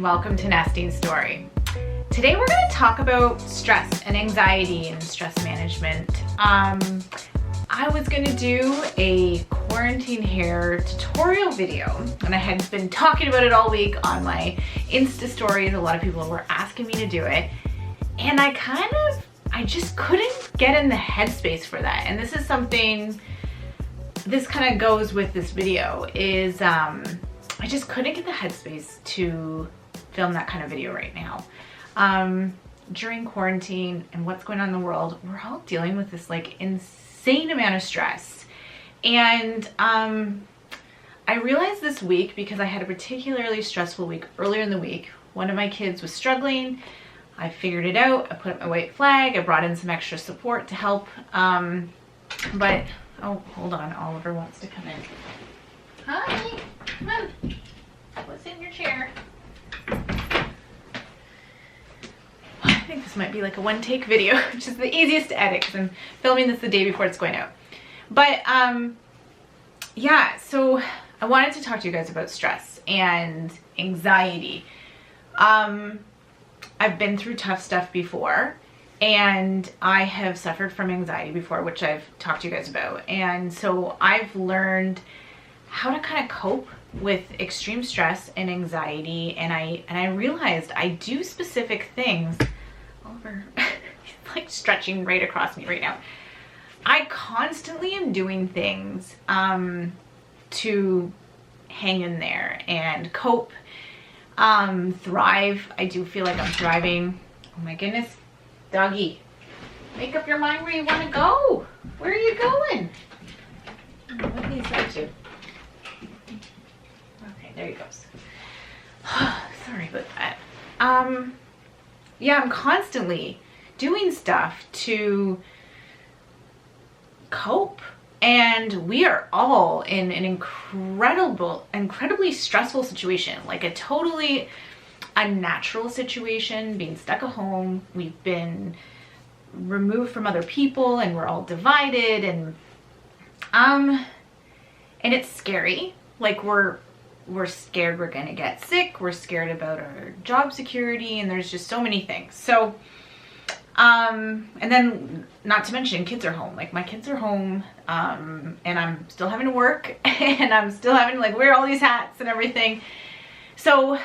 welcome to Nestine's Story. Today we're going to talk about stress and anxiety and stress management. I was going to do a quarantine hair tutorial video, and I had been talking about it all week on my Insta stories. A lot of people were asking me to do it, and I just couldn't get in the headspace for that. And this is something, this kind of goes with this video, is I just couldn't get the headspace to film that kind of video right now. During quarantine and what's going on in the world, we're all dealing with this like insane amount of stress. And I realized this week, because I had a particularly stressful week earlier in the week, one of my kids was struggling. I figured it out. I put up my white flag. I brought in some extra support to help. But, oh, hold on. Oliver wants to come in. Hi, come on. What's in your chair? I think this might be like a one-take video, which is the easiest to edit because I'm filming this the day before it's going out. But yeah, so I wanted to talk to you guys about stress and anxiety. I've been through tough stuff before, and I have suffered from anxiety before, which I've talked to you guys about. And so I've learned how to kind of cope with extreme stress and anxiety, and I realized I do specific things. Oliver, he's like stretching right across me right now. I constantly am doing things to hang in there and cope, thrive. I do feel like I'm thriving. Oh my goodness, doggy, make up your mind where you want to go. Where are you going? What needs that to? Okay, there he goes. Sorry about that. Yeah, I'm constantly doing stuff to cope, and we are all in an incredibly stressful situation, like a totally unnatural situation, being stuck at home. We've been removed from other people, and we're all divided, and it's scary. Like we're scared we're gonna get sick, we're scared about our job security, and there's just so many things. So and then not to mention kids are home. Like my kids are home, and I'm still having to work, and I'm still having to like wear all these hats and everything. So,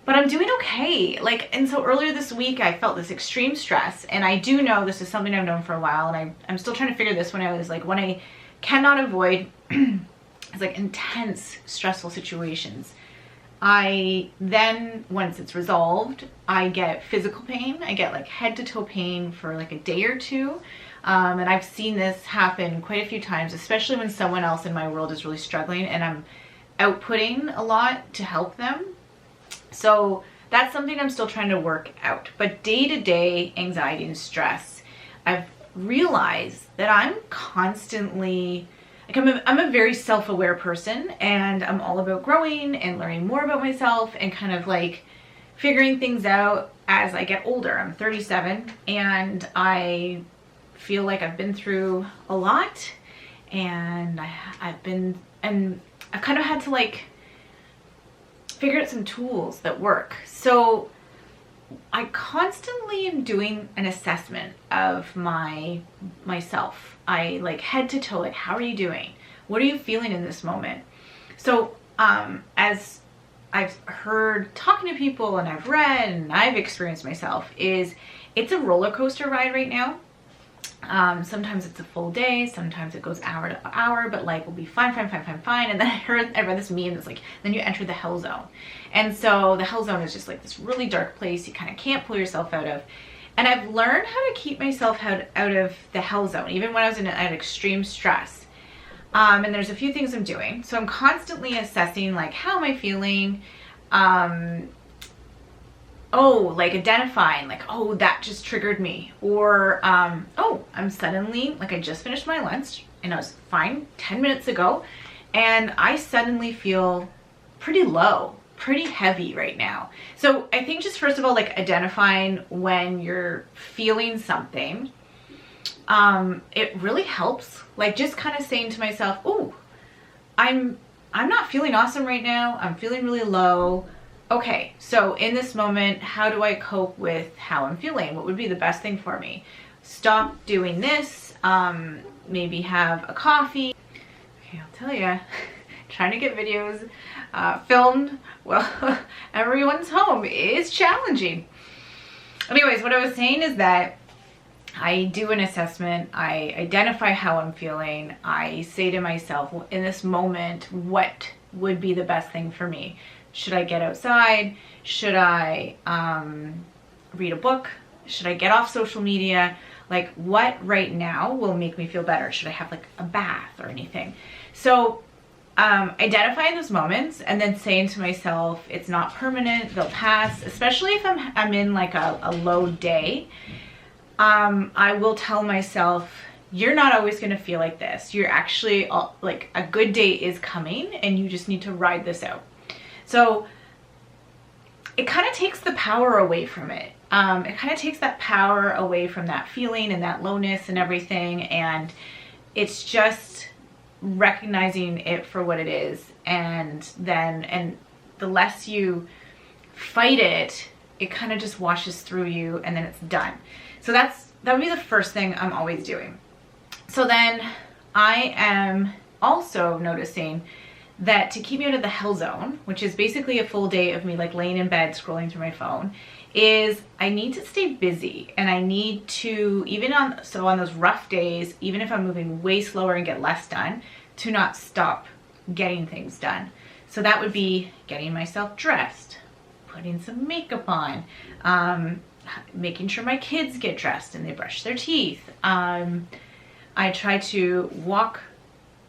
but I'm doing okay. Like, and so earlier this week I felt this extreme stress, and I do know this is something I've known for a while, and I'm still trying to figure this one out, is like when I cannot avoid it's like intense stressful situations. I then, once it's resolved, I get physical pain. I get like head to toe pain for like a day or two. And I've seen this happen quite a few times, especially when someone else in my world is really struggling and I'm outputting a lot to help them. So that's something I'm still trying to work out. But day-to-day anxiety and stress, I've realized that I'm constantly, like I'm a very self-aware person, and I'm all about growing and learning more about myself and kind of like figuring things out as I get older. I'm 37, and I feel like I've been through a lot, and I've kind of had to like figure out some tools that work. So I constantly am doing an assessment of myself. I like head to toe, like, how are you doing? What are you feeling in this moment? So as I've heard talking to people, and I've read, and I've experienced myself, is it's a roller coaster ride right now. Sometimes it's a full day, sometimes it goes hour to hour, but like we'll be fine. And then I read this meme that's like, then you enter the hell zone. And so the hell zone is just like this really dark place you kind of can't pull yourself out of. And I've learned how to keep myself out of the hell zone, even when I was at extreme stress. And there's a few things I'm doing. So I'm constantly assessing, like, how am I feeling? Oh, like identifying, like, oh, that just triggered me. Or, oh, I'm suddenly, like, I just finished my lunch and I was fine 10 minutes ago, and I suddenly feel pretty low, pretty heavy right now. So I think just first of all, like identifying when you're feeling something, it really helps. Like just kind of saying to myself, oh, I'm not feeling awesome right now. I'm feeling really low. okay, so in this moment, how do I cope with how I'm feeling? What would be the best thing for me? Stop doing this, maybe have a coffee. Okay, I'll tell you, trying to get videos filmed well, everyone's home is challenging. Anyways, what I was saying is that I do an assessment, I identify how I'm feeling, I say to myself, in this moment, what would be the best thing for me? Should I get outside? Should I read a book? Should I get off social media? Like, what right now will make me feel better? Should I have like a bath or anything? So identifying those moments and then saying to myself, it's not permanent, they'll pass, especially if I'm in like a low day. I will tell myself, you're not always going to feel like this. You're actually like, a good day is coming and you just need to ride this out. So it kind of takes the power away from it. It kind of takes that power away from that feeling and that lowness and everything. And it's just recognizing it for what it is. And the less you fight it, it kind of just washes through you and then it's done. So that would be the first thing I'm always doing. So then I am also noticing that to keep me out of the hell zone, which is basically a full day of me like laying in bed scrolling through my phone, is I need to stay busy. And I need to, on those rough days, even if I'm moving way slower and get less done, to not stop getting things done. So that would be getting myself dressed, putting some makeup on, making sure my kids get dressed and they brush their teeth. I try to walk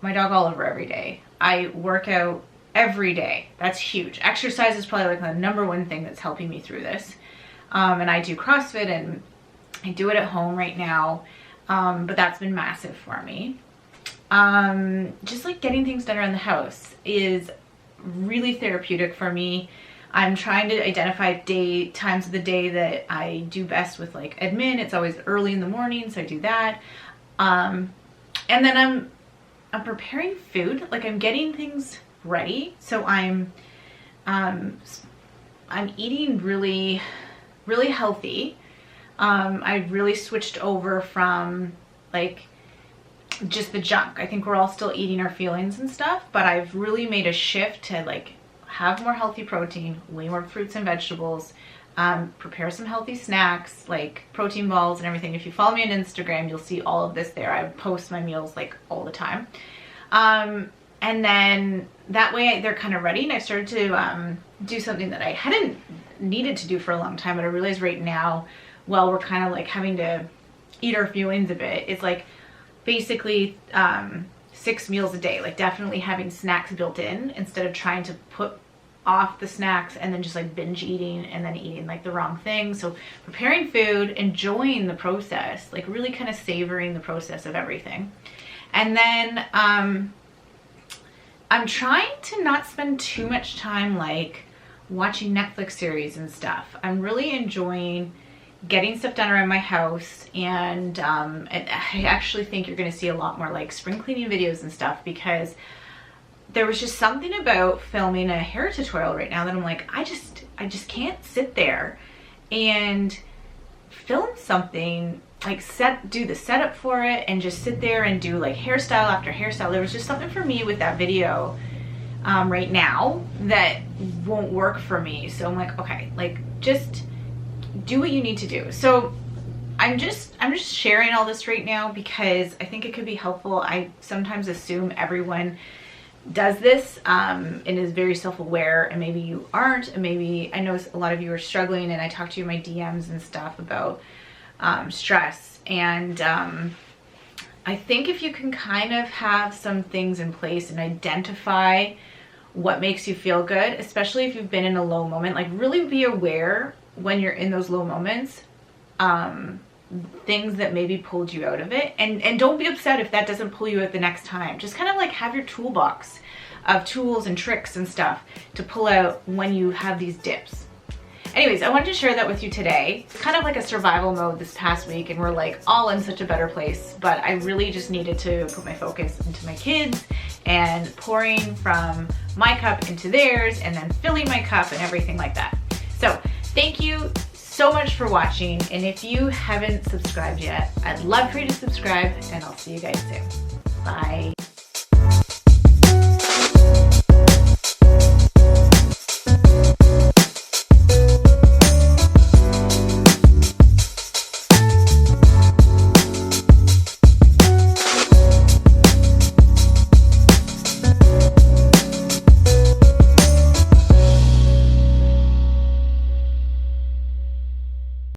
my dog Oliver every day. I work out every day. That's huge. Exercise is probably like the number one thing that's helping me through this. And I do CrossFit and I do it at home right now. But that's been massive for me. Just like getting things done around the house is really therapeutic for me. I'm trying to identify times of the day that I do best with like admin. It's always early in the morning, so I do that. And then I'm preparing food. Like, I'm getting things ready. So I'm eating really, really healthy. I really switched over from like just the junk. I think we're all still eating our feelings and stuff, but I've really made a shift to like have more healthy protein, way more fruits and vegetables, prepare some healthy snacks like protein balls and everything. If you follow me on Instagram, you'll see all of this there. I post my meals like all the time. And then that way they're kind of ready, and I started to do something that I hadn't needed to do for a long time, but I realized right now, well, we're kind of like having to eat our feelings a bit. It's like basically 6 meals a day, like definitely having snacks built in instead of trying to put off the snacks and then just like binge eating and then eating like the wrong thing. So preparing food, enjoying the process, like really kind of savoring the process of everything. And then I'm trying to not spend too much time like watching Netflix series and stuff. I'm really enjoying getting stuff done around my house, and I actually think you're going to see a lot more like spring cleaning videos and stuff, because there was just something about filming a hair tutorial right now that I'm like, I just can't sit there and film something, like do the setup for it and just sit there and do like hairstyle after hairstyle. There was just something for me with that video right now that won't work for me. So I'm like, okay, like just do what you need to do. So I'm just sharing all this right now because I think it could be helpful. I sometimes assume everyone does this and is very self-aware, and maybe you aren't, and maybe I know a lot of you are struggling, and I talk to you in my DMs and stuff about stress. And I think if you can kind of have some things in place and identify what makes you feel good, especially if you've been in a low moment, like really be aware when you're in those low moments, things that maybe pulled you out of it, and don't be upset if that doesn't pull you out the next time. Just kind of like have your toolbox of tools and tricks and stuff to pull out when you have these dips. anyways, I wanted to share that with you today. It's kind of like a survival mode this past week, and we're like all in such a better place, but I really just needed to put my focus into my kids and pouring from my cup into theirs and then filling my cup and everything like that. So thank you so much for watching, and if you haven't subscribed yet, I'd love for you to subscribe, and I'll see you guys soon. Bye.